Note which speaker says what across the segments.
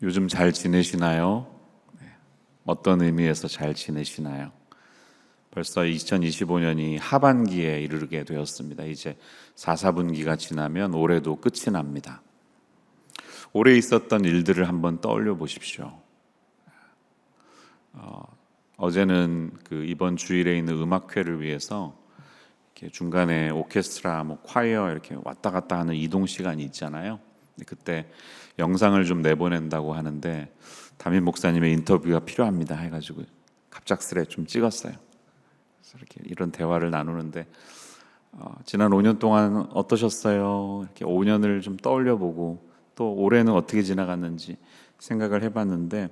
Speaker 1: 요즘 잘 지내시나요? 어떤 의미에서 잘 지내시나요? 벌써 2025년이 하반기에 이르게 되었습니다. 이제 4, 4분기가 지나면 올해도 끝이 납니다. 올해 있었던 일들을 한번 떠올려 보십시오. 어제는 이번 주일에 있는 음악회를 위해서 이렇게 중간에 오케스트라, 콰이어 이렇게 왔다 갔다 하는 이동 시간이 있잖아요. 그때 영상을 좀 내보낸다고 하는데 담임 목사님의 인터뷰가 필요합니다 해가지고 갑작스레 좀 찍었어요. 그래서 이렇게 이런 대화를 나누는데 지난 5년 동안 어떠셨어요? 이렇게 5년을 좀 떠올려보고 또 올해는 어떻게 지나갔는지 생각을 해봤는데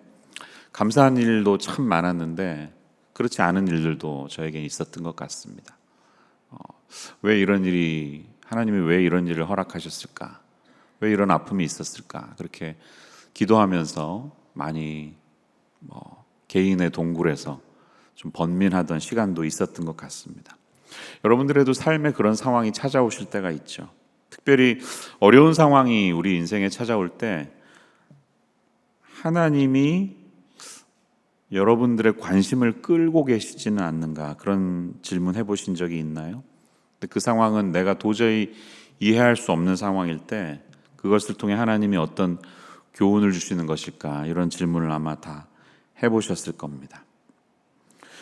Speaker 1: 감사한 일도 참 많았는데 그렇지 않은 일들도 저에게 있었던 것 같습니다. 왜 이런 일이 하나님이 왜 이런 일을 허락하셨을까? 왜 이런 아픔이 있었을까? 그렇게 기도하면서 많이 개인의 동굴에서 좀 번민하던 시간도 있었던 것 같습니다. 여러분들에도 삶에 그런 상황이 찾아오실 때가 있죠. 특별히 어려운 상황이 우리 인생에 찾아올 때 하나님이 여러분들의 관심을 끌고 계시지는 않는가, 그런 질문 해보신 적이 있나요? 근데 그 상황은 내가 도저히 이해할 수 없는 상황일 때 그것을 통해 하나님이 어떤 교훈을 주시는 것일까, 이런 질문을 아마 다 해보셨을 겁니다.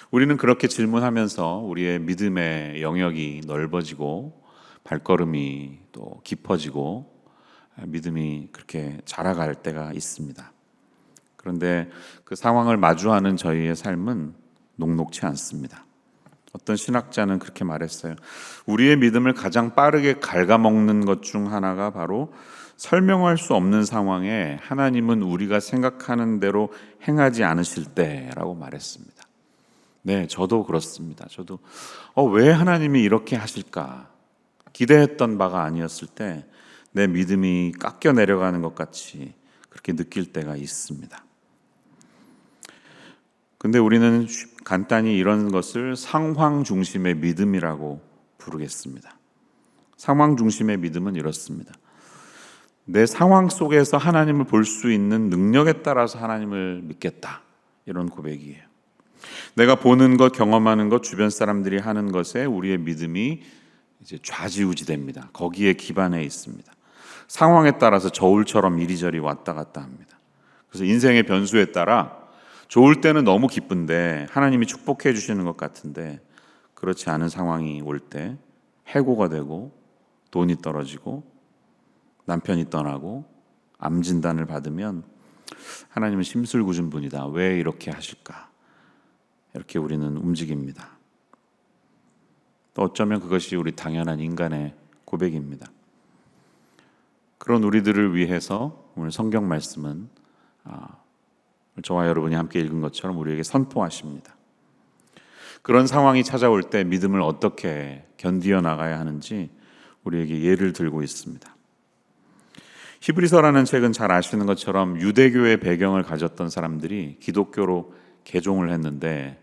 Speaker 1: 우리는 그렇게 질문하면서 우리의 믿음의 영역이 넓어지고 발걸음이 또 깊어지고 믿음이 그렇게 자라갈 때가 있습니다. 그런데 그 상황을 마주하는 저희의 삶은 녹록치 않습니다. 어떤 신학자는 그렇게 말했어요. 우리의 믿음을 가장 빠르게 갉아먹는 것 중 하나가 바로 설명할 수 없는 상황에 하나님은 우리가 생각하는 대로 행하지 않으실 때라고 말했습니다. 네, 저도 그렇습니다. 저도 왜 하나님이 이렇게 하실까? 기대했던 바가 아니었을 때 내 믿음이 깎여 내려가는 것 같이 그렇게 느낄 때가 있습니다. 근데 우리는 간단히 이런 것을 상황 중심의 믿음이라고 부르겠습니다. 상황 중심의 믿음은 이렇습니다. 내 상황 속에서 하나님을 볼 수 있는 능력에 따라서 하나님을 믿겠다, 이런 고백이에요. 내가 보는 것, 경험하는 것, 주변 사람들이 하는 것에 우리의 믿음이 이제 좌지우지됩니다. 거기에 기반해 있습니다. 상황에 따라서 저울처럼 이리저리 왔다 갔다 합니다. 그래서 인생의 변수에 따라 좋을 때는 너무 기쁜데 하나님이 축복해 주시는 것 같은데 그렇지 않은 상황이 올 때 해고가 되고 돈이 떨어지고 남편이 떠나고 암 진단을 받으면 하나님은 심술궂은 분이다, 왜 이렇게 하실까, 이렇게 우리는 움직입니다. 또 어쩌면 그것이 우리 당연한 인간의 고백입니다. 그런 우리들을 위해서 오늘 성경 말씀은 저와 여러분이 함께 읽은 것처럼 우리에게 선포하십니다. 그런 상황이 찾아올 때 믿음을 어떻게 견디어 나가야 하는지 우리에게 예를 들고 있습니다. 히브리서라는 책은 잘 아시는 것처럼 유대교의 배경을 가졌던 사람들이 기독교로 개종을 했는데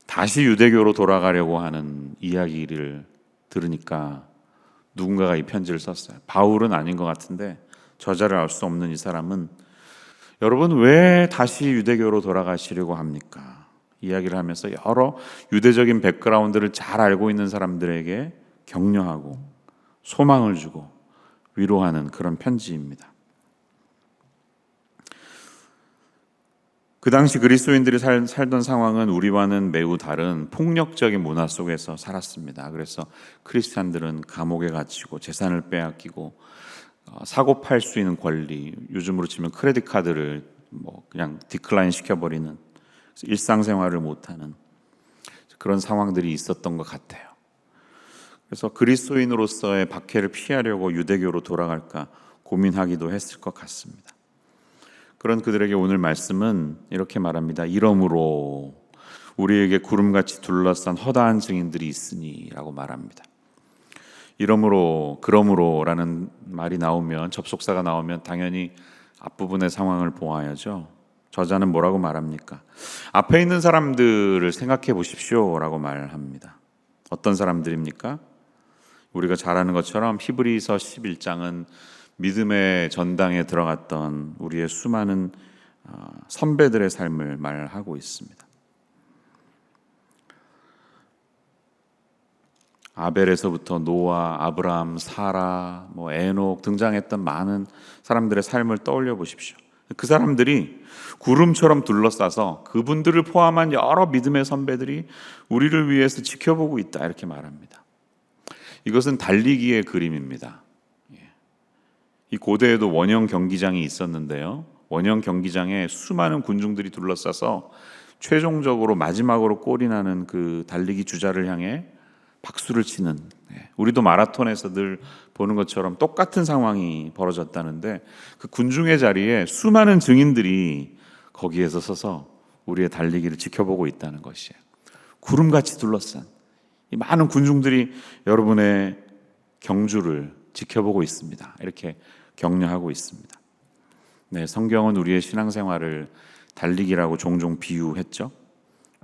Speaker 1: 다시 유대교로 돌아가려고 하는 이야기를 들으니까 누군가가 이 편지를 썼어요. 바울은 아닌 것 같은데 저자를 알 수 없는 이 사람은 여러분 왜 다시 유대교로 돌아가시려고 합니까? 이야기를 하면서 여러 유대적인 백그라운드를 잘 알고 있는 사람들에게 격려하고 소망을 주고 위로하는 그런 편지입니다. 그 당시 그리스도인들이 살던 상황은 우리와는 매우 다른 폭력적인 문화 속에서 살았습니다. 그래서 크리스찬들은 감옥에 갇히고 재산을 빼앗기고 사고 팔 수 있는 권리, 요즘으로 치면 크레딧 카드를 그냥 디클라인 시켜버리는, 일상생활을 못하는 그런 상황들이 있었던 것 같아요. 그래서 그리스도인으로서의 박해를 피하려고 유대교로 돌아갈까 고민하기도 했을 것 같습니다. 그런 그들에게 오늘 말씀은 이렇게 말합니다. 이러므로 우리에게 구름같이 둘러싼 허다한 증인들이 있으니 라고 말합니다. 이러므로, 그러므로라는 말이 나오면, 접속사가 나오면 당연히 앞부분의 상황을 보아야죠. 저자는 뭐라고 말합니까? 앞에 있는 사람들을 생각해 보십시오 라고 말합니다. 어떤 사람들입니까? 우리가 잘 아는 것처럼 히브리서 11장은 믿음의 전당에 들어갔던 우리의 수많은 선배들의 삶을 말하고 있습니다. 아벨에서부터 노아, 아브라함, 사라, 에녹 등장했던 많은 사람들의 삶을 떠올려 보십시오. 그 사람들이 구름처럼 둘러싸서 그분들을 포함한 여러 믿음의 선배들이 우리를 위해서 지켜보고 있다, 이렇게 말합니다. 이것은 달리기의 그림입니다. 이 고대에도 원형 경기장이 있었는데요, 원형 경기장에 수많은 군중들이 둘러싸서 최종적으로 마지막으로 골이 나는 그 달리기 주자를 향해 박수를 치는, 우리도 마라톤에서 늘 보는 것처럼 똑같은 상황이 벌어졌다는데, 그 군중의 자리에 수많은 증인들이 거기에서 서서 우리의 달리기를 지켜보고 있다는 것이에요. 구름같이 둘러싼 이 많은 군중들이 여러분의 경주를 지켜보고 있습니다, 이렇게 격려하고 있습니다. 네, 성경은 우리의 신앙생활을 달리기라고 종종 비유했죠.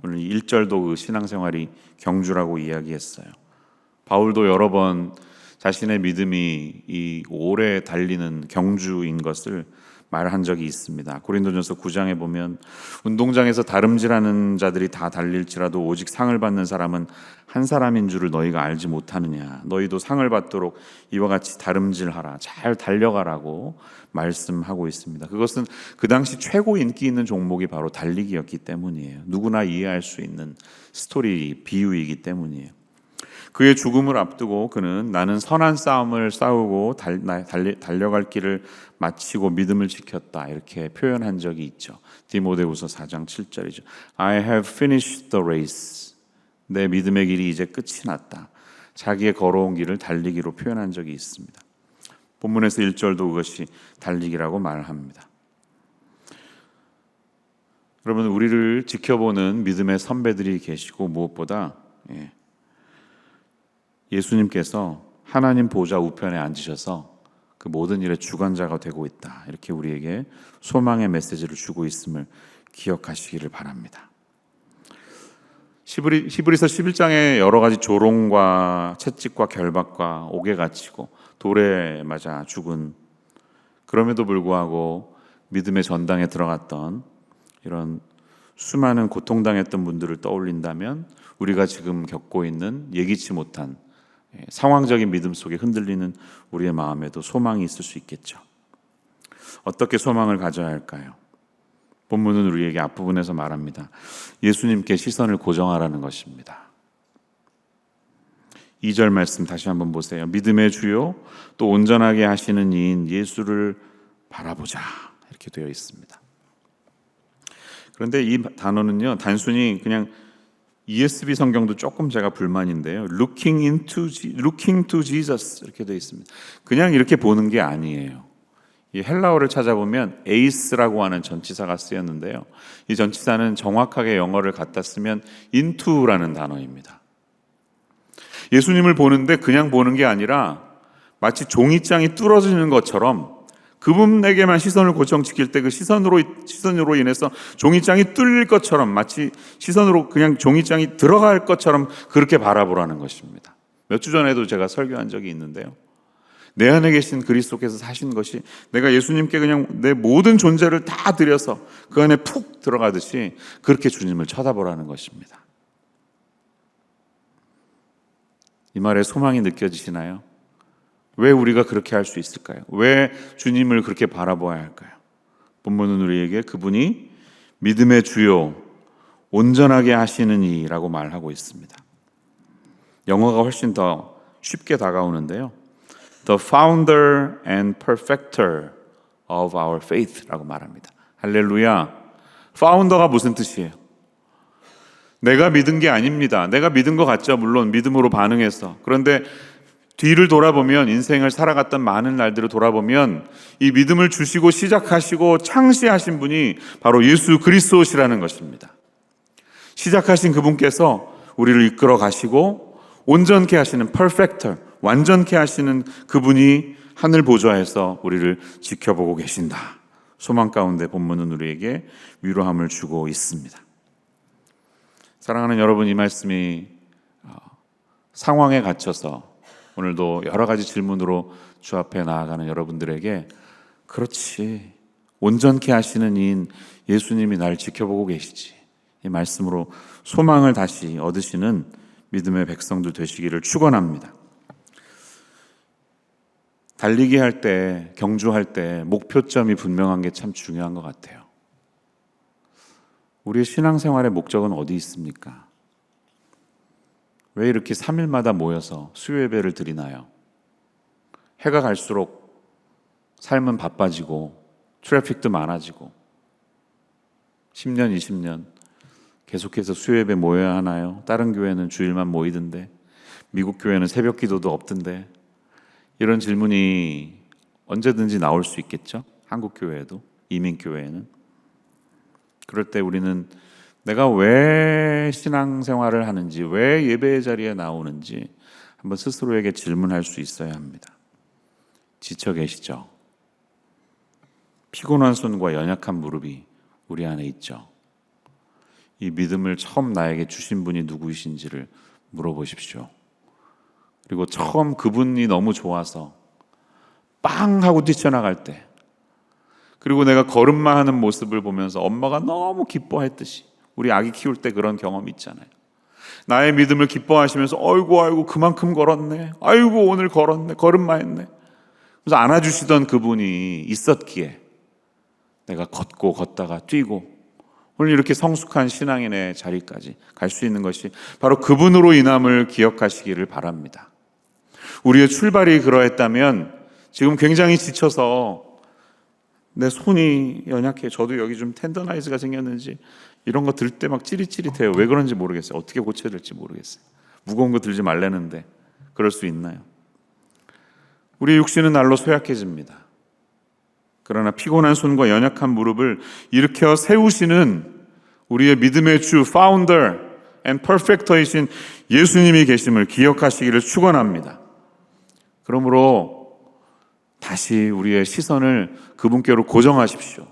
Speaker 1: 오늘 1절도 그 신앙생활이 경주라고 이야기했어요. 바울도 여러 번 자신의 믿음이 이 오래 달리는 경주인 것을 말한 적이 있습니다. 고린도전서 9장에 보면 운동장에서 다름질하는 자들이 다 달릴지라도 오직 상을 받는 사람은 한 사람인 줄을 너희가 알지 못하느냐. 너희도 상을 받도록 이와 같이 다름질하라, 잘 달려가라고 말씀하고 있습니다. 그것은 그 당시 최고 인기 있는 종목이 바로 달리기였기 때문이에요. 누구나 이해할 수 있는 스토리, 비유이기 때문이에요. 그의 죽음을 앞두고 그는 나는 선한 싸움을 싸우고 달려갈 길을 마치고 믿음을 지켰다, 이렇게 표현한 적이 있죠. 디모데후서 4장 7절이죠. I have finished the race. 내 믿음의 길이 이제 끝이 났다. 자기의 걸어온 길을 달리기로 표현한 적이 있습니다. 본문에서 1절도 그것이 달리기라고 말합니다. 여러분, 우리를 지켜보는 믿음의 선배들이 계시고, 무엇보다 예수님께서 하나님 보좌 우편에 앉으셔서 그 모든 일의 주관자가 되고 있다, 이렇게 우리에게 소망의 메시지를 주고 있음을 기억하시기를 바랍니다. 히브리서 11장에 여러 가지 조롱과 채찍과 결박과 옥에 갇히고 돌에 맞아 죽은, 그럼에도 불구하고 믿음의 전당에 들어갔던 이런 수많은 고통당했던 분들을 떠올린다면 우리가 지금 겪고 있는 예기치 못한 상황적인 믿음 속에 흔들리는 우리의 마음에도 소망이 있을 수 있겠죠. 어떻게 소망을 가져야 할까요? 본문은 우리에게 앞부분에서 말합니다. 예수님께 시선을 고정하라는 것입니다. 2절 말씀 다시 한번 보세요. 믿음의 주요 또 온전하게 하시는 이인 예수를 바라보자, 이렇게 되어 있습니다. 그런데 이 단어는요, 단순히 그냥 ESV 성경도 조금 제가 불만인데요, looking to Jesus 이렇게 되어 있습니다. 그냥 이렇게 보는 게 아니에요. 이 헬라어를 찾아보면 에이스라고 하는 전치사가 쓰였는데요, 이 전치사는 정확하게 영어를 갖다 쓰면 into라는 단어입니다. 예수님을 보는데 그냥 보는 게 아니라 마치 종이장이 뚫어지는 것처럼 그분에게만 시선을 고정시킬 때 그 시선으로 인해서 종이장이 뚫릴 것처럼, 마치 시선으로 그냥 종이장이 들어갈 것처럼 그렇게 바라보라는 것입니다. 몇 주 전에도 제가 설교한 적이 있는데요, 내 안에 계신 그리스도께서 사신 것이 내가 예수님께 그냥 내 모든 존재를 다 드려서 그 안에 푹 들어가듯이 그렇게 주님을 쳐다보라는 것입니다. 이 말에 소망이 느껴지시나요? 왜 우리가 그렇게 할 수 있을까요? 왜 주님을 그렇게 바라보아야 할까요? 본문은 우리에게 그분이 믿음의 주요 온전하게 하시는 이라고 말하고 있습니다. 영어가 훨씬 더 쉽게 다가오는데요, The founder and perfecter of our faith라고 말합니다. 할렐루야. 파운더가 무슨 뜻이에요? 내가 믿은 게 아닙니다. 내가 믿은 것 같죠. 물론 믿음으로 반응해서. 그런데 뒤를 돌아보면, 인생을 살아갔던 많은 날들을 돌아보면 이 믿음을 주시고 시작하시고 창시하신 분이 바로 예수 그리스도시라는 것입니다. 시작하신 그분께서 우리를 이끌어 가시고 온전케 하시는 퍼펙터, 완전케 하시는 그분이 하늘 보좌에서 우리를 지켜보고 계신다. 소망 가운데 본문은 우리에게 위로함을 주고 있습니다. 사랑하는 여러분, 이 말씀이 상황에 갇혀서 오늘도 여러 가지 질문으로 주 앞에 나아가는 여러분들에게 그렇지, 온전케 하시는 이인 예수님이 날 지켜보고 계시지, 이 말씀으로 소망을 다시 얻으시는 믿음의 백성들 되시기를 축원합니다. 달리기 할 때, 경주할 때 목표점이 분명한 게 참 중요한 것 같아요. 우리의 신앙생활의 목적은 어디 있습니까? 왜 이렇게 3일마다 모여서 수요 예배를 드리나요? 해가 갈수록 삶은 바빠지고 트래픽도 많아지고 10년, 20년 계속해서 수요 예배 모여야 하나요? 다른 교회는 주일만 모이던데, 미국 교회는 새벽 기도도 없던데, 이런 질문이 언제든지 나올 수 있겠죠? 한국 교회에도, 이민 교회에는. 그럴 때 우리는 내가 왜 신앙생활을 하는지, 왜 예배의 자리에 나오는지 한번 스스로에게 질문할 수 있어야 합니다. 지쳐 계시죠? 피곤한 손과 연약한 무릎이 우리 안에 있죠. 이 믿음을 처음 나에게 주신 분이 누구이신지를 물어보십시오. 그리고 처음 그분이 너무 좋아서 빵 하고 뛰쳐나갈 때, 그리고 내가 걸음마 하는 모습을 보면서 엄마가 너무 기뻐했듯이, 우리 아기 키울 때 그런 경험이 있잖아요. 나의 믿음을 기뻐하시면서 아이고 그만큼 걸었네, 아이고 오늘 걸었네, 걸음마 했네. 그래서 안아주시던 그분이 있었기에 내가 걷다가 뛰고 오늘 이렇게 성숙한 신앙인의 자리까지 갈 수 있는 것이 바로 그분으로 인함을 기억하시기를 바랍니다. 우리의 출발이 그러했다면 지금 굉장히 지쳐서 내 손이 연약해, 저도 여기 좀 텐더나이즈가 생겼는지 이런 거 들 때 막 찌릿찌릿해요. 왜 그런지 모르겠어요. 어떻게 고쳐야 될지 모르겠어요. 무거운 거 들지 말라는데 그럴 수 있나요? 우리의 육신은 날로 소약해집니다. 그러나 피곤한 손과 연약한 무릎을 일으켜 세우시는 우리의 믿음의 주, Founder and Perfecter이신 예수님이 계심을 기억하시기를 축원합니다. 그러므로 다시 우리의 시선을 그분께로 고정하십시오.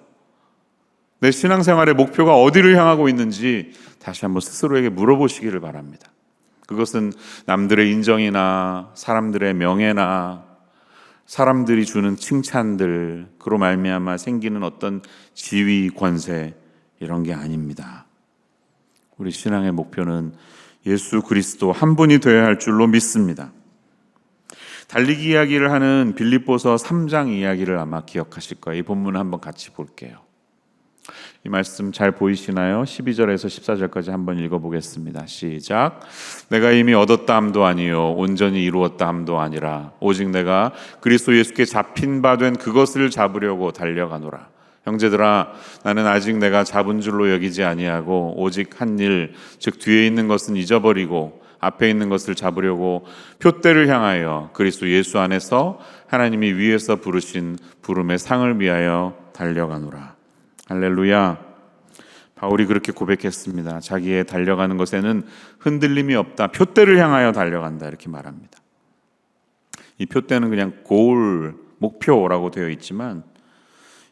Speaker 1: 내 신앙생활의 목표가 어디를 향하고 있는지 다시 한번 스스로에게 물어보시기를 바랍니다. 그것은 남들의 인정이나 사람들의 명예나 사람들이 주는 칭찬들, 그로 말미암아 생기는 어떤 지위, 권세, 이런 게 아닙니다. 우리 신앙의 목표는 예수 그리스도 한 분이 되어야 할 줄로 믿습니다. 달리기 이야기를 하는 빌립보서 3장 이야기를 아마 기억하실 거예요. 이 본문을 한번 같이 볼게요. 이 말씀 잘 보이시나요? 12절에서 14절까지 한번 읽어보겠습니다. 시작. 내가 이미 얻었다 함도 아니요 온전히 이루었다 함도 아니라 오직 내가 그리스도 예수께 잡힌 바 된 그것을 잡으려고 달려가노라. 형제들아, 나는 아직 내가 잡은 줄로 여기지 아니하고 오직 한 일, 즉 뒤에 있는 것은 잊어버리고 앞에 있는 것을 잡으려고 표대를 향하여 그리스도 예수 안에서 하나님이 위에서 부르신 부름의 상을 위하여 달려가노라. 할렐루야. 바울이 그렇게 고백했습니다. 자기의 달려가는 것에는 흔들림이 없다. 표대를 향하여 달려간다. 이렇게 말합니다. 이 표대는 그냥 고을, 목표라고 되어 있지만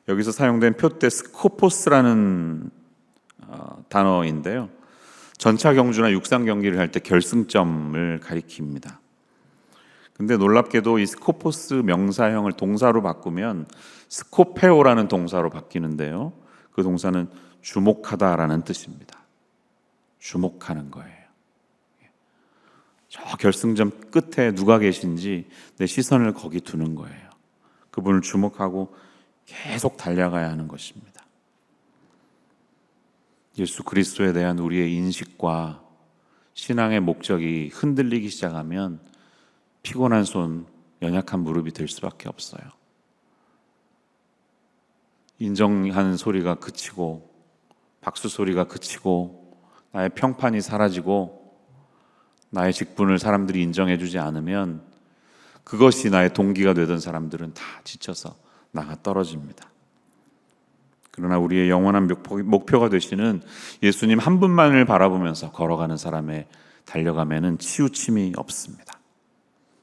Speaker 1: 여기서 사용된 표대 스코포스라는 단어인데요. 전차 경주나 육상 경기를 할 때 결승점을 가리킵니다. 근데 놀랍게도 이 스코포스 명사형을 동사로 바꾸면 스코페오라는 동사로 바뀌는데요. 그 동사는 주목하다라는 뜻입니다. 주목하는 거예요. 저 결승점 끝에 누가 계신지 내 시선을 거기 두는 거예요. 그분을 주목하고 계속 달려가야 하는 것입니다. 예수 그리스도에 대한 우리의 인식과 신앙의 목적이 흔들리기 시작하면 피곤한 손, 연약한 무릎이 될 수밖에 없어요. 인정하는 소리가 그치고 박수 소리가 그치고 나의 평판이 사라지고 나의 직분을 사람들이 인정해주지 않으면 그것이 나의 동기가 되던 사람들은 다 지쳐서 나가 떨어집니다. 그러나 우리의 영원한 목표가 되시는 예수님 한 분만을 바라보면서 걸어가는 사람의 달려감에는 치우침이 없습니다.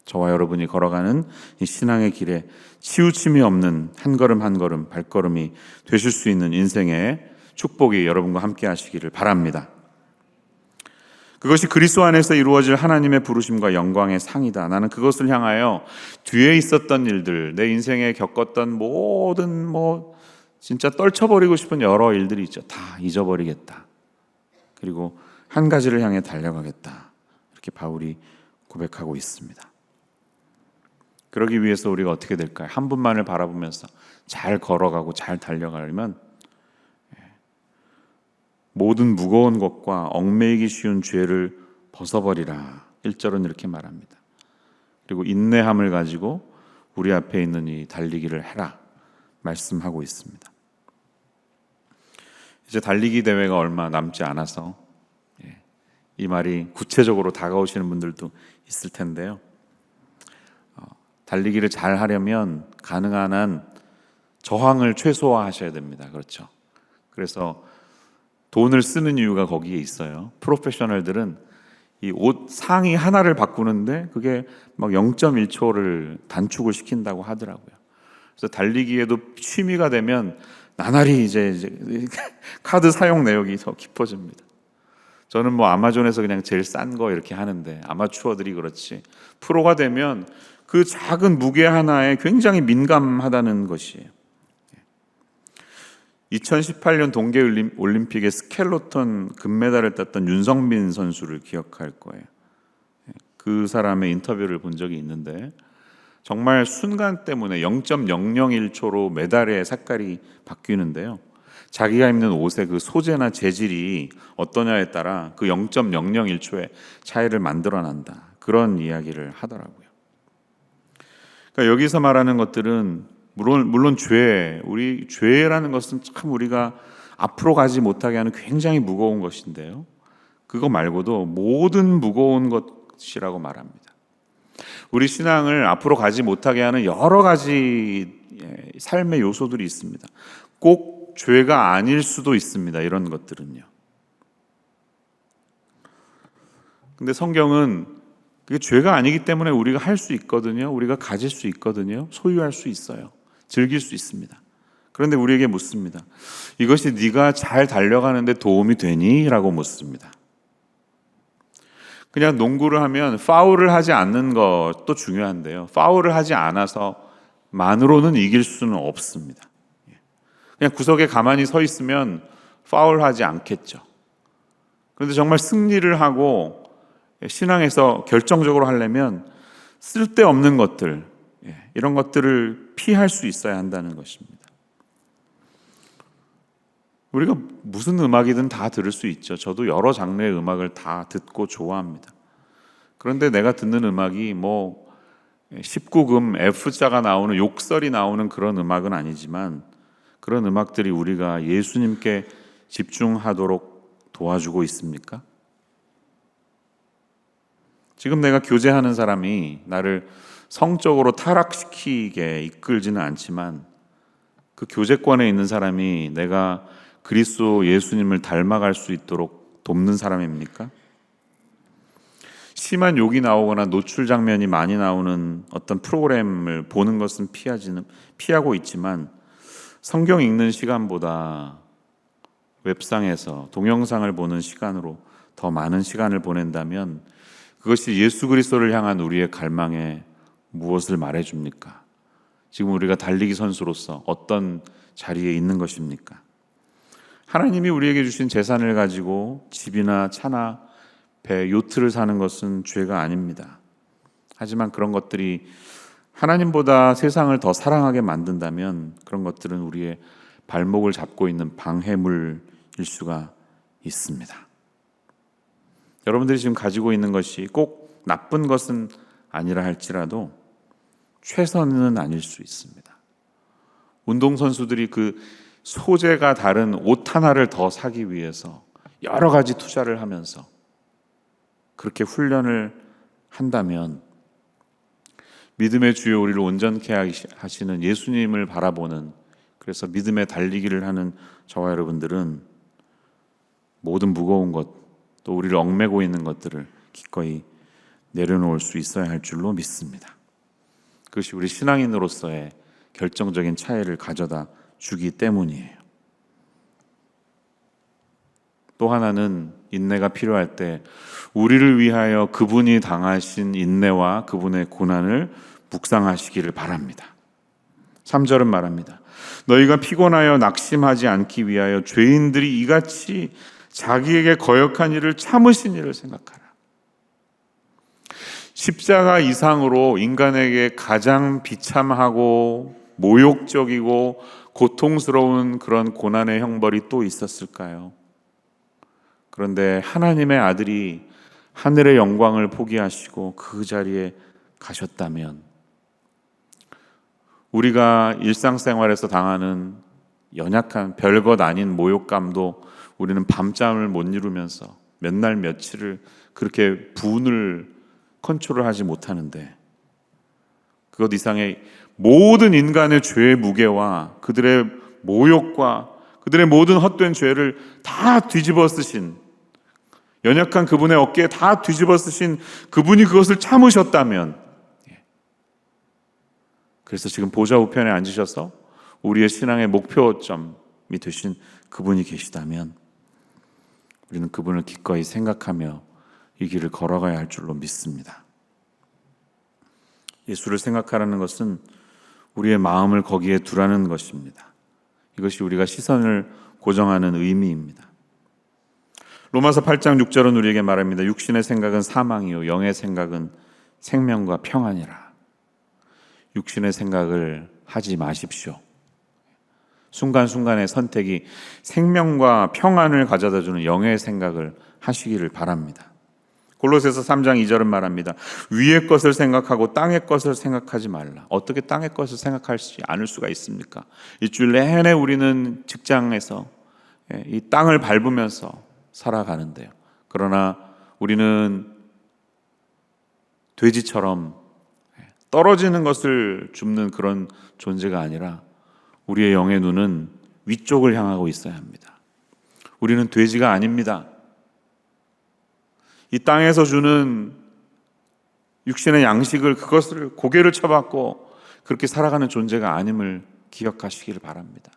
Speaker 1: 저와 여러분이 걸어가는 이 신앙의 길에 치우침이 없는 한 걸음 한 걸음 발걸음이 되실 수 있는 인생의 축복이 여러분과 함께 하시기를 바랍니다. 그것이 그리스도 안에서 이루어질 하나님의 부르심과 영광의 상이다. 나는 그것을 향하여 뒤에 있었던 일들, 내 인생에 겪었던 모든 진짜 떨쳐버리고 싶은 여러 일들이 있죠. 다 잊어버리겠다. 그리고 한 가지를 향해 달려가겠다. 이렇게 바울이 고백하고 있습니다. 그러기 위해서 우리가 어떻게 될까요? 한 분만을 바라보면서 잘 걸어가고 잘 달려가려면 모든 무거운 것과 얽매이기 쉬운 죄를 벗어버리라. 1절은 이렇게 말합니다. 그리고 인내함을 가지고 우리 앞에 있는 이 달리기를 해라 말씀하고 있습니다. 이제 달리기 대회가 얼마 남지 않아서 이 말이 구체적으로 다가오시는 분들도 있을 텐데요. 달리기를 잘 하려면 가능한 한 저항을 최소화하셔야 됩니다. 그렇죠? 그래서 돈을 쓰는 이유가 거기에 있어요. 프로페셔널들은 이 옷 상의 하나를 바꾸는데 그게 막 0.1초를 단축을 시킨다고 하더라고요. 그래서 달리기에도 취미가 되면 나날이 이제 카드 사용 내역이 더 깊어집니다. 저는 아마존에서 그냥 제일 싼 거 이렇게 하는데 아마추어들이 그렇지 프로가 되면 그 작은 무게 하나에 굉장히 민감하다는 것이에요. 2018년 동계올림픽에 스켈로톤 금메달을 땄던 윤성민 선수를 기억할 거예요. 그 사람의 인터뷰를 본 적이 있는데 정말 순간 때문에 0.001초로 메달의 색깔이 바뀌는데요. 자기가 입는 옷의 그 소재나 재질이 어떠냐에 따라 그 0.001초의 차이를 만들어낸다. 그런 이야기를 하더라고요. 그러니까 여기서 말하는 것들은 물론 우리 죄라는 것은 참 우리가 앞으로 가지 못하게 하는 굉장히 무거운 것인데요. 그거 말고도 모든 무거운 것이라고 말합니다. 우리 신앙을 앞으로 가지 못하게 하는 여러 가지 삶의 요소들이 있습니다. 꼭 죄가 아닐 수도 있습니다. 이런 것들은요. 근데 성경은 그게 죄가 아니기 때문에 우리가 할 수 있거든요. 우리가 가질 수 있거든요. 소유할 수 있어요. 즐길 수 있습니다. 그런데 우리에게 묻습니다. 이것이 네가 잘 달려가는데 도움이 되니? 라고 묻습니다. 그냥 농구를 하면 파울을 하지 않는 것도 중요한데요. 파울을 하지 않아서 만으로는 이길 수는 없습니다. 그냥 구석에 가만히 서 있으면 파울하지 않겠죠. 그런데 정말 승리를 하고 신앙에서 결정적으로 하려면 쓸데없는 것들, 이런 것들을 피할 수 있어야 한다는 것입니다. 우리가 무슨 음악이든 다 들을 수 있죠. 저도 여러 장르의 음악을 다 듣고 좋아합니다. 그런데 내가 듣는 음악이 19금 F자가 나오는 욕설이 나오는 그런 음악은 아니지만 그런 음악들이 우리가 예수님께 집중하도록 도와주고 있습니까? 지금 내가 교제하는 사람이 나를 성적으로 타락시키게 이끌지는 않지만 그 교제권에 있는 사람이 내가 그리스도 예수님을 닮아갈 수 있도록 돕는 사람입니까? 심한 욕이 나오거나 노출 장면이 많이 나오는 어떤 프로그램을 보는 것은 피하고 있지만 성경 읽는 시간보다 웹상에서 동영상을 보는 시간으로 더 많은 시간을 보낸다면 그것이 예수 그리스도를 향한 우리의 갈망에 무엇을 말해줍니까? 지금 우리가 달리기 선수로서 어떤 자리에 있는 것입니까? 하나님이 우리에게 주신 재산을 가지고 집이나 차나 배, 요트를 사는 것은 죄가 아닙니다. 하지만 그런 것들이 하나님보다 세상을 더 사랑하게 만든다면 그런 것들은 우리의 발목을 잡고 있는 방해물일 수가 있습니다. 여러분들이 지금 가지고 있는 것이 꼭 나쁜 것은 아니라 할지라도 최선은 아닐 수 있습니다. 운동선수들이 그 소재가 다른 옷 하나를 더 사기 위해서 여러 가지 투자를 하면서 그렇게 훈련을 한다면 믿음의 주여 우리를 온전케 하시는 예수님을 바라보는, 그래서 믿음의 달리기를 하는 저와 여러분들은 모든 무거운 것, 또 우리를 얽매고 있는 것들을 기꺼이 내려놓을 수 있어야 할 줄로 믿습니다. 그것이 우리 신앙인으로서의 결정적인 차이를 가져다 주기 때문이에요. 또 하나는 인내가 필요할 때 우리를 위하여 그분이 당하신 인내와 그분의 고난을 묵상하시기를 바랍니다. 3절은 말합니다. 너희가 피곤하여 낙심하지 않기 위하여 죄인들이 이같이 자기에게 거역한 일을 참으신 일을 생각하라. 십자가 이상으로 인간에게 가장 비참하고 모욕적이고 고통스러운 그런 고난의 형벌이 또 있었을까요? 그런데 하나님의 아들이 하늘의 영광을 포기하시고 그 자리에 가셨다면 우리가 일상생활에서 당하는 연약한 별것 아닌 모욕감도 우리는 밤잠을 못 이루면서 몇 날 며칠을 그렇게 분을 컨트롤하지 못하는데 그것 이상의 모든 인간의 죄의 무게와 그들의 모욕과 그들의 모든 헛된 죄를 다 뒤집어 쓰신 연약한 그분의 어깨에 다 뒤집어 쓰신 그분이 그것을 참으셨다면 그래서 지금 보좌 우편에 앉으셔서 우리의 신앙의 목표점이 되신 그분이 계시다면 우리는 그분을 기꺼이 생각하며 이 길을 걸어가야 할 줄로 믿습니다. 예수를 생각하라는 것은 우리의 마음을 거기에 두라는 것입니다. 이것이 우리가 시선을 고정하는 의미입니다. 로마서 8장 6절은 우리에게 말합니다. 육신의 생각은 사망이요 영의 생각은 생명과 평안이라. 육신의 생각을 하지 마십시오. 순간순간의 선택이 생명과 평안을 가져다주는 영의 생각을 하시기를 바랍니다. 골로새서 3장 2절은 말합니다. 위의 것을 생각하고 땅의 것을 생각하지 말라. 어떻게 땅의 것을 생각하지 않을 수가 있습니까? 일주일 내내 우리는 직장에서 이 땅을 밟으면서 살아가는데요. 그러나 우리는 돼지처럼 떨어지는 것을 줍는 그런 존재가 아니라 우리의 영의 눈은 위쪽을 향하고 있어야 합니다. 우리는 돼지가 아닙니다. 이 땅에서 주는 육신의 양식을 그것을 고개를 쳐받고 그렇게 살아가는 존재가 아님을 기억하시기를 바랍니다.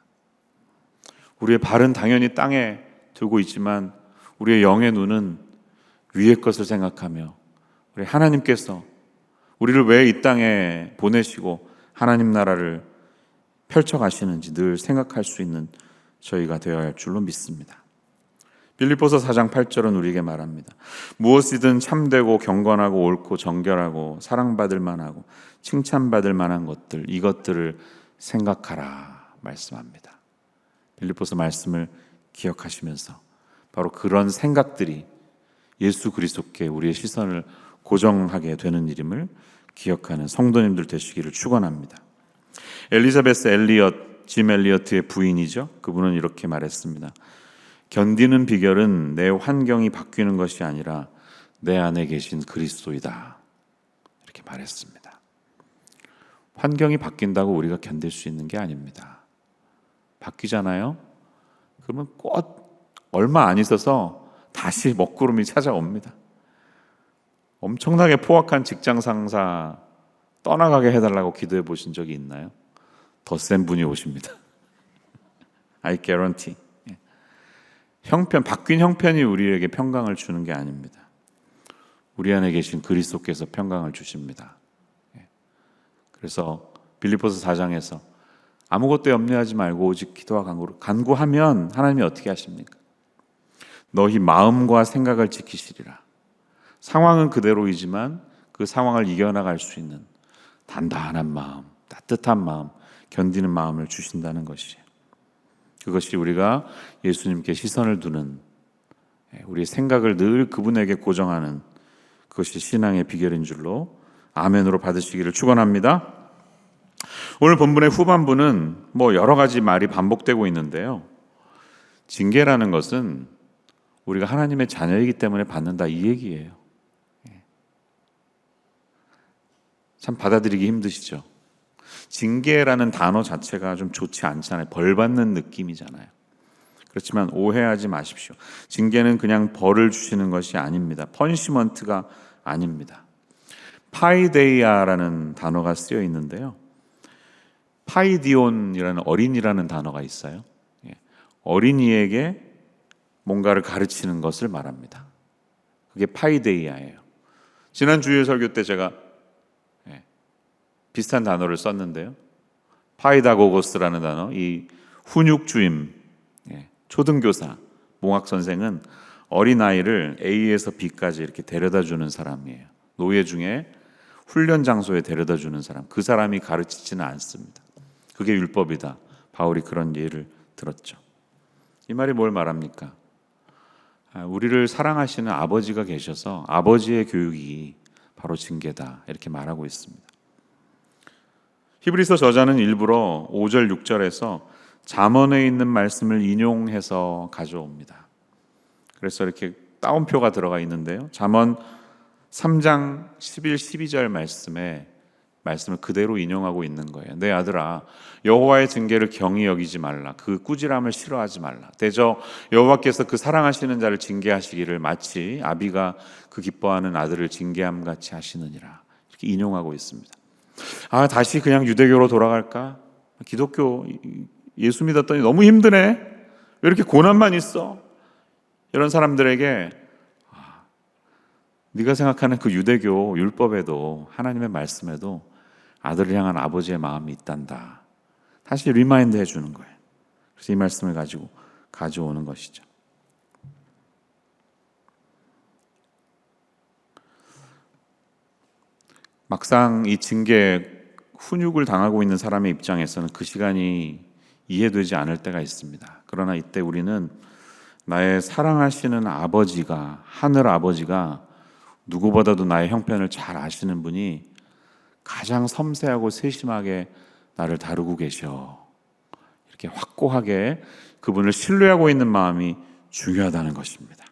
Speaker 1: 우리의 발은 당연히 땅에 두고 있지만 우리의 영의 눈은 위의 것을 생각하며 우리 하나님께서 우리를 왜 이 땅에 보내시고 하나님 나라를 펼쳐가시는지 늘 생각할 수 있는 저희가 되어야 할 줄로 믿습니다. 빌립보서 4장 8절은 우리에게 말합니다. 무엇이든 참되고 경건하고 옳고 정결하고 사랑받을 만하고 칭찬받을 만한 것들 이것들을 생각하라 말씀합니다. 빌립보서 말씀을 기억하시면서 바로 그런 생각들이 예수 그리스도께 우리의 시선을 고정하게 되는 일임을 기억하는 성도님들 되시기를 축원합니다. 엘리자베스 엘리엇, 짐 엘리어트의 부인이죠. 그분은 이렇게 말했습니다. 견디는 비결은 내 환경이 바뀌는 것이 아니라 내 안에 계신 그리스도이다. 이렇게 말했습니다. 환경이 바뀐다고 우리가 견딜 수 있는 게 아닙니다. 바뀌잖아요? 그러면 꼭 얼마 안 있어서 다시 먹구름이 찾아옵니다. 엄청나게 포악한 직장 상사 떠나가게 해달라고 기도해 보신 적이 있나요? 더 센 분이 오십니다. I guarantee. 바뀐 형편이 우리에게 평강을 주는 게 아닙니다. 우리 안에 계신 그리스도께서 평강을 주십니다. 그래서 빌립보서 4장에서 아무것도 염려하지 말고 오직 기도와 간구하면 하나님이 어떻게 하십니까? 너희 마음과 생각을 지키시리라. 상황은 그대로이지만 그 상황을 이겨나갈 수 있는 단단한 마음, 따뜻한 마음, 견디는 마음을 주신다는 것이에요. 그것이 우리가 예수님께 시선을 두는 우리의 생각을 늘 그분에게 고정하는 그것이 신앙의 비결인 줄로 아멘으로 받으시기를 축원합니다. 오늘 본문의 후반부는 여러 가지 말이 반복되고 있는데요. 징계라는 것은 우리가 하나님의 자녀이기 때문에 받는다 이 얘기예요. 참 받아들이기 힘드시죠? 징계라는 단어 자체가 좀 좋지 않잖아요. 벌 받는 느낌이잖아요. 그렇지만 오해하지 마십시오. 징계는 그냥 벌을 주시는 것이 아닙니다. 퍼니시먼트가 아닙니다. 파이데이아라는 단어가 쓰여 있는데요. 파이디온이라는 어린이라는 단어가 있어요. 어린이에게 뭔가를 가르치는 것을 말합니다. 그게 파이데이아예요. 지난 주일 설교 때 제가 비슷한 단어를 썼는데요. 파이다고고스라는 단어, 이 훈육주임, 초등교사, 몽학 선생은 어린아이를 A에서 B까지 이렇게 데려다 주는 사람이에요. 노예 중에 훈련 장소에 데려다 주는 사람, 그 사람이 가르치지는 않습니다. 그게 율법이다. 바울이 그런 예를 들었죠. 이 말이 뭘 말합니까? 우리를 사랑하시는 아버지가 계셔서 아버지의 교육이 바로 징계다, 이렇게 말하고 있습니다. 히브리서 저자는 일부러 5절 6절에서 잠언에 있는 말씀을 인용해서 가져옵니다. 그래서 이렇게 따옴표가 들어가 있는데요, 잠언 3장 11, 12절 말씀을 그대로 인용하고 있는 거예요. 내 아들아, 여호와의 징계를 경히 여기지 말라. 그 꾸지람을 싫어하지 말라. 대저 여호와께서 그 사랑하시는 자를 징계하시기를 마치 아비가 그 기뻐하는 아들을 징계함 같이 하시느니라. 이렇게 인용하고 있습니다. 다시 그냥 유대교로 돌아갈까? 기독교 예수 믿었더니 너무 힘드네. 왜 이렇게 고난만 있어? 이런 사람들에게 네가 생각하는 그 유대교 율법에도, 하나님의 말씀에도 아들을 향한 아버지의 마음이 있단다. 다시 리마인드 해주는 거예요. 그래서 이 말씀을 가지고 가져오는 것이죠. 막상 이 징계, 훈육을 당하고 있는 사람의 입장에서는 그 시간이 이해되지 않을 때가 있습니다. 그러나 이때 우리는 나의 사랑하시는 아버지가, 하늘 아버지가 누구보다도 나의 형편을 잘 아시는 분이 가장 섬세하고 세심하게 나를 다루고 계셔. 이렇게 확고하게 그분을 신뢰하고 있는 마음이 중요하다는 것입니다.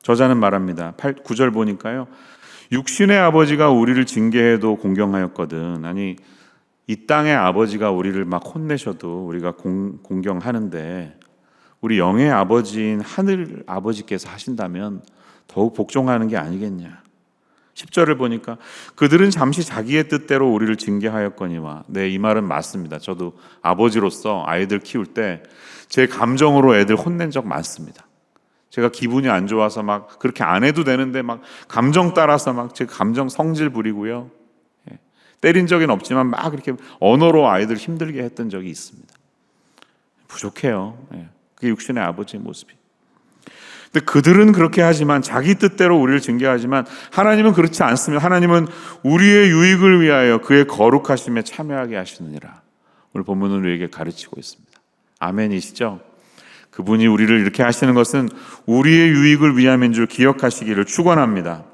Speaker 1: 저자는 말합니다. 9절 보니까요, 육신의 아버지가 우리를 징계해도 공경하였거든. 아니, 이 땅의 아버지가 우리를 막 혼내셔도 우리가 공경하는데 우리 영의 아버지인 하늘 아버지께서 하신다면 더욱 복종하는 게 아니겠냐. 10절을 보니까 그들은 잠시 자기의 뜻대로 우리를 징계하였거니와. 네, 이 말은 맞습니다. 저도 아버지로서 아이들 키울 때 제 감정으로 애들 혼낸 적 많습니다. 제가 기분이 안 좋아서 막 그렇게 안 해도 되는데 막 감정 따라서 막 제 감정 성질 부리고요. 때린 적은 없지만 막 이렇게 언어로 아이들 힘들게 했던 적이 있습니다. 부족해요. 그게 육신의 아버지의 모습이. 근데 그들은 그렇게 하지만, 자기 뜻대로 우리를 징계하지만 하나님은 그렇지 않습니다. 하나님은 우리의 유익을 위하여 그의 거룩하심에 참여하게 하시느니라. 오늘 본문은 우리에게 가르치고 있습니다. 아멘이시죠? 그분이 우리를 이렇게 하시는 것은 우리의 유익을 위함인 줄 기억하시기를 축원합니다.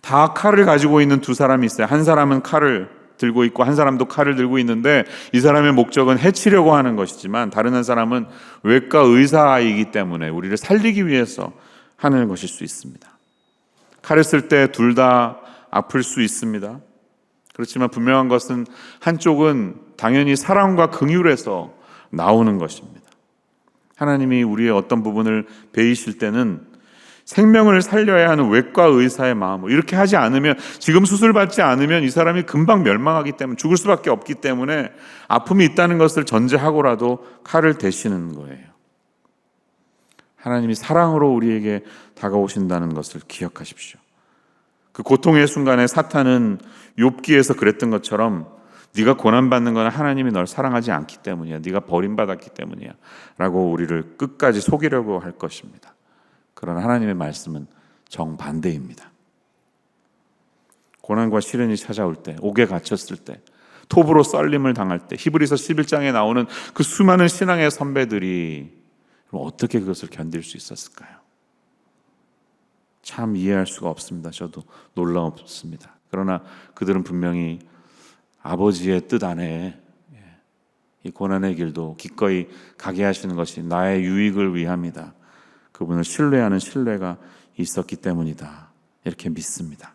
Speaker 1: 다 칼을 가지고 있는 두 사람이 있어요. 한 사람은 칼을 들고 있고 한 사람도 칼을 들고 있는데, 이 사람의 목적은 해치려고 하는 것이지만 다른 한 사람은 외과 의사이기 때문에 우리를 살리기 위해서 하는 것일 수 있습니다. 칼을 쓸 때 둘 다 아플 수 있습니다. 그렇지만 분명한 것은 한쪽은 당연히 사랑과 긍휼에서 나오는 것입니다. 하나님이 우리의 어떤 부분을 베이실 때는 생명을 살려야 하는 외과 의사의 마음으로, 이렇게 하지 않으면, 지금 수술받지 않으면 이 사람이 금방 멸망하기 때문에, 죽을 수밖에 없기 때문에 아픔이 있다는 것을 전제하고라도 칼을 대시는 거예요. 하나님이 사랑으로 우리에게 다가오신다는 것을 기억하십시오. 그 고통의 순간에 사탄은 욥기에서 그랬던 것처럼 네가 고난받는 건 하나님이 널 사랑하지 않기 때문이야, 네가 버림받았기 때문이야 라고 우리를 끝까지 속이려고 할 것입니다. 그러나 하나님의 말씀은 정반대입니다. 고난과 시련이 찾아올 때, 옥에 갇혔을 때, 톱으로 썰림을 당할 때, 히브리서 11장에 나오는 그 수많은 신앙의 선배들이 어떻게 그것을 견딜 수 있었을까요? 참 이해할 수가 없습니다. 저도 놀라웠습니다. 그러나 그들은 분명히 아버지의 뜻 안에 이 고난의 길도 기꺼이 가게 하시는 것이 나의 유익을 위함이다, 그분을 신뢰하는 신뢰가 있었기 때문이다, 이렇게 믿습니다.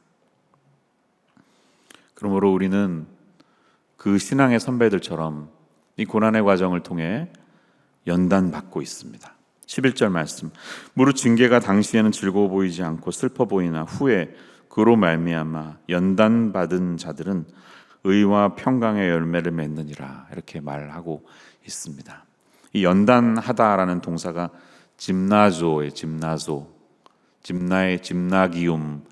Speaker 1: 그러므로 우리는 그 신앙의 선배들처럼 이 고난의 과정을 통해 연단받고 있습니다. 11절 말씀, 무릇 징계가 당시에는 즐거워 보이지 않고 슬퍼 보이나 후에 그로 말미암아 연단받은 자들은 의와 평강의 열매를 맺느니라, 이렇게 말하고 있습니다. 이 연단하다라는 동사가 짐나조의 짐나조, 짐나의 짐나기움,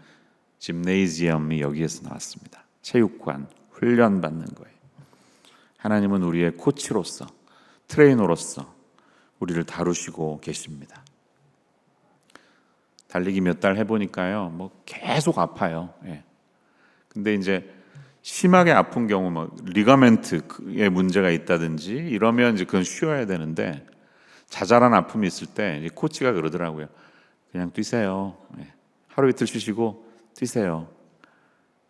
Speaker 1: 짐네이지엄이 여기에서 나왔습니다. 체육관, 훈련받는 거예요. 하나님은 우리의 코치로서, 트레이너로서 우리를 다루시고 계십니다. 달리기 몇 달 해보니까요, 뭐 계속 아파요. 예. 근데 이제 심하게 아픈 경우, 뭐 리가멘트에 문제가 있다든지 이러면 이제 그건 쉬어야 되는데, 자잘한 아픔이 있을 때 이제 코치가 그러더라고요. 그냥 뛰세요. 예. 하루 이틀 쉬시고 뛰세요.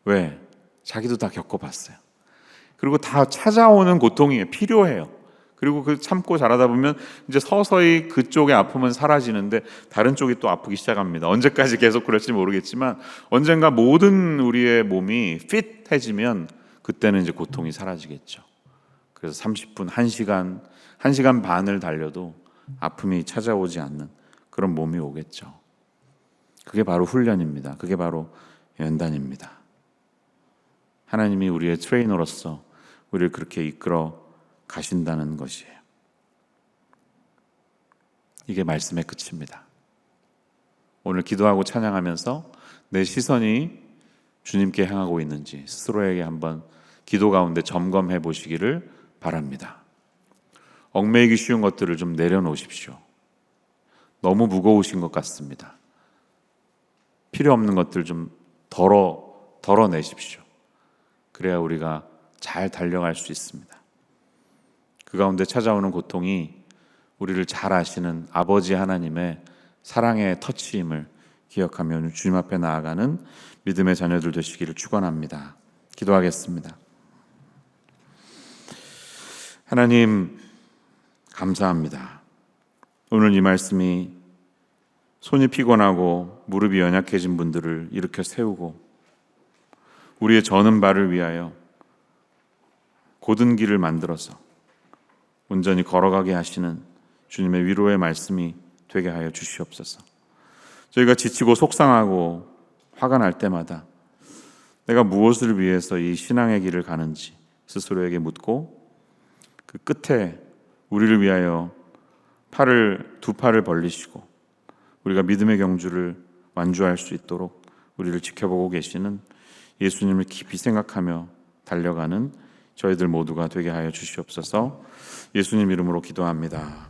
Speaker 1: 왜? 자기도 다 겪어봤어요. 그리고 다 찾아오는 고통이 필요해요. 그리고 그 참고 자라다 보면 이제 서서히 그쪽의 아픔은 사라지는데 다른 쪽이 또 아프기 시작합니다. 언제까지 계속 그럴지 모르겠지만 언젠가 모든 우리의 몸이 핏해지면 그때는 이제 고통이 사라지겠죠. 그래서 30분, 1시간, 1시간 반을 달려도 아픔이 찾아오지 않는 그런 몸이 오겠죠. 그게 바로 훈련입니다. 그게 바로 연단입니다. 하나님이 우리의 트레이너로서 우리를 그렇게 이끌어 가신다는 것이에요. 이게 말씀의 끝입니다. 오늘 기도하고 찬양하면서 내 시선이 주님께 향하고 있는지 스스로에게 한번 기도 가운데 점검해 보시기를 바랍니다. 얽매이기 쉬운 것들을 좀 내려놓으십시오. 너무 무거우신 것 같습니다. 필요 없는 것들 좀 덜어내십시오. 그래야 우리가 잘 달려갈 수 있습니다. 그 가운데 찾아오는 고통이 우리를 잘 아시는 아버지 하나님의 사랑의 터치임을 기억하며 주님 앞에 나아가는 믿음의 자녀들 되시기를 축원합니다. 기도하겠습니다. 하나님 감사합니다. 오늘 이 말씀이 손이 피곤하고 무릎이 연약해진 분들을 일으켜 세우고 우리의 저는 발을 위하여 곧은 길을 만들어서 온전히 걸어가게 하시는 주님의 위로의 말씀이 되게 하여 주시옵소서. 저희가 지치고 속상하고 화가 날 때마다 내가 무엇을 위해서 이 신앙의 길을 가는지 스스로에게 묻고 그 끝에 우리를 위하여 두 팔을 벌리시고 우리가 믿음의 경주를 완주할 수 있도록 우리를 지켜보고 계시는 예수님을 깊이 생각하며 달려가는 저희들 모두가 되게 하여 주시옵소서. 예수님 이름으로 기도합니다.